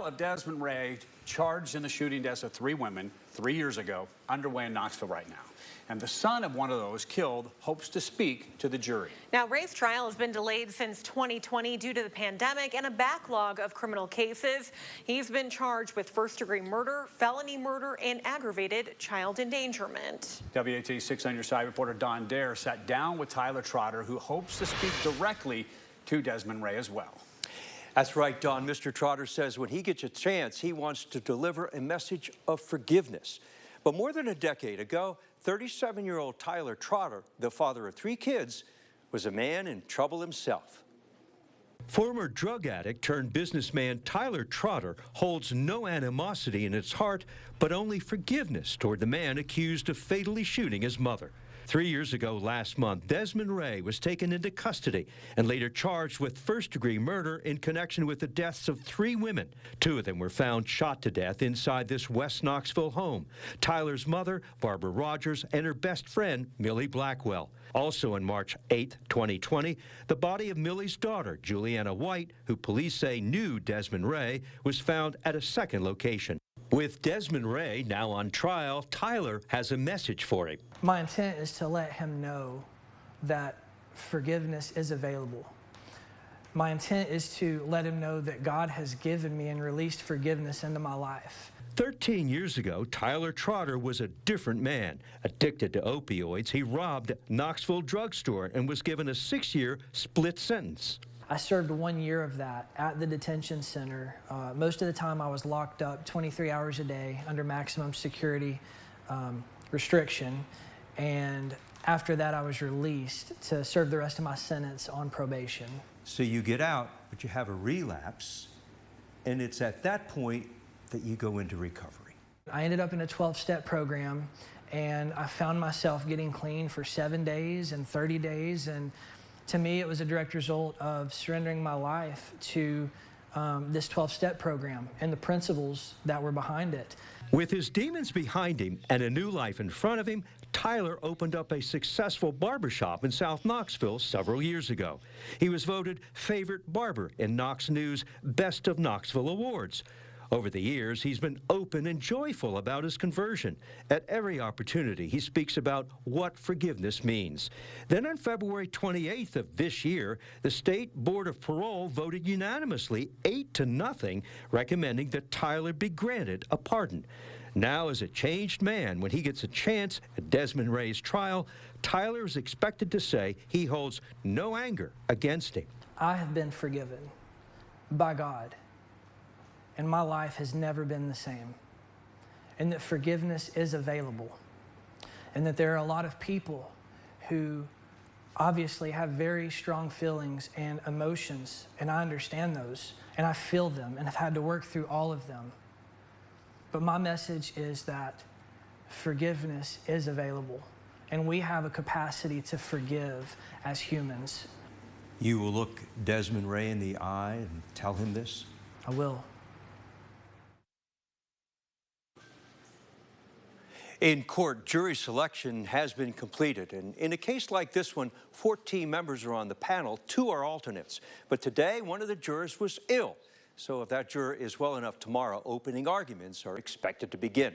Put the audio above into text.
trial of Desmon Rhea, charged in the shooting deaths of 3 women 3 years ago, underway in Knoxville right now. And the son of one of those killed hopes to speak to the jury. Now, Rhea's trial has been delayed since 2020 due to the pandemic and a backlog of criminal cases. He's been charged with first-degree murder, felony murder, and aggravated child endangerment. WAT 6 on Your Side reporter Don Dare sat down with Tyler Trotter, who hopes to speak directly to Desmon Rhea as well. That's right, Don. Mr. Trotter says when he gets a chance, he wants to deliver a message of forgiveness. But more than a decade ago, 37-year-old Tyler Trotter, the father of 3 kids, was a man in trouble himself. Former drug addict turned businessman Tyler Trotter holds no animosity in his heart, but only forgiveness toward the man accused of fatally shooting his mother. 3 years ago last month, Desmon Rhea was taken into custody and later charged with first-degree murder in connection with the deaths of 3 women. 2 of them were found shot to death inside this West Knoxville home. Tyler's mother, Barbara Rogers, and her best friend, Millie Blackwell. Also on March 8, 2020, the body of Millie's daughter, Juliana White, who police say knew Desmon Rhea, was found at a second location. With Desmon Rhea now on trial, Tyler has a message for him. My intent is to let him know that forgiveness is available. My intent is to let him know that God has given me and released forgiveness into my life. 13 years ago, Tyler Trotter was a different man. Addicted to opioids, he robbed a Knoxville drugstore and was given a 6-year split sentence. I served 1 year of that at the detention center. Most of the time I was locked up 23 hours a day under maximum security restriction. And after that I was released to serve the rest of my sentence on probation. So you get out, but you have a relapse, and it's at that point that you go into recovery. I ended up in a 12-step program, and I found myself getting clean for 7 days and 30 days. And to me, it was a direct result of surrendering my life to this 12-step program and the principles that were behind it. With his demons behind him and a new life in front of him, Tyler opened up a successful barbershop in South Knoxville several years ago. He was voted favorite barber in Knox News' Best of Knoxville Awards. Over the years, he's been open and joyful about his conversion. At every opportunity, he speaks about what forgiveness means. Then on February 28th of this year, the State Board of Parole voted unanimously 8-0, recommending that Tyler be granted a pardon. Now, as a changed man, when he gets a chance at Desmon Rhea's trial, Tyler is expected to say he holds no anger against him. I have been forgiven by God, and my life has never been the same, and that forgiveness is available, and that there are a lot of people who obviously have very strong feelings and emotions, and I understand those, and I feel them, and have had to work through all of them. But my message is that forgiveness is available, and we have a capacity to forgive as humans. You will look Desmon Rhea in the eye and tell him this? I will. In court, jury selection has been completed, and in a case like this one, 14 members are on the panel, 2 are alternates. But today, one of the jurors was ill. So if that juror is well enough tomorrow, opening arguments are expected to begin.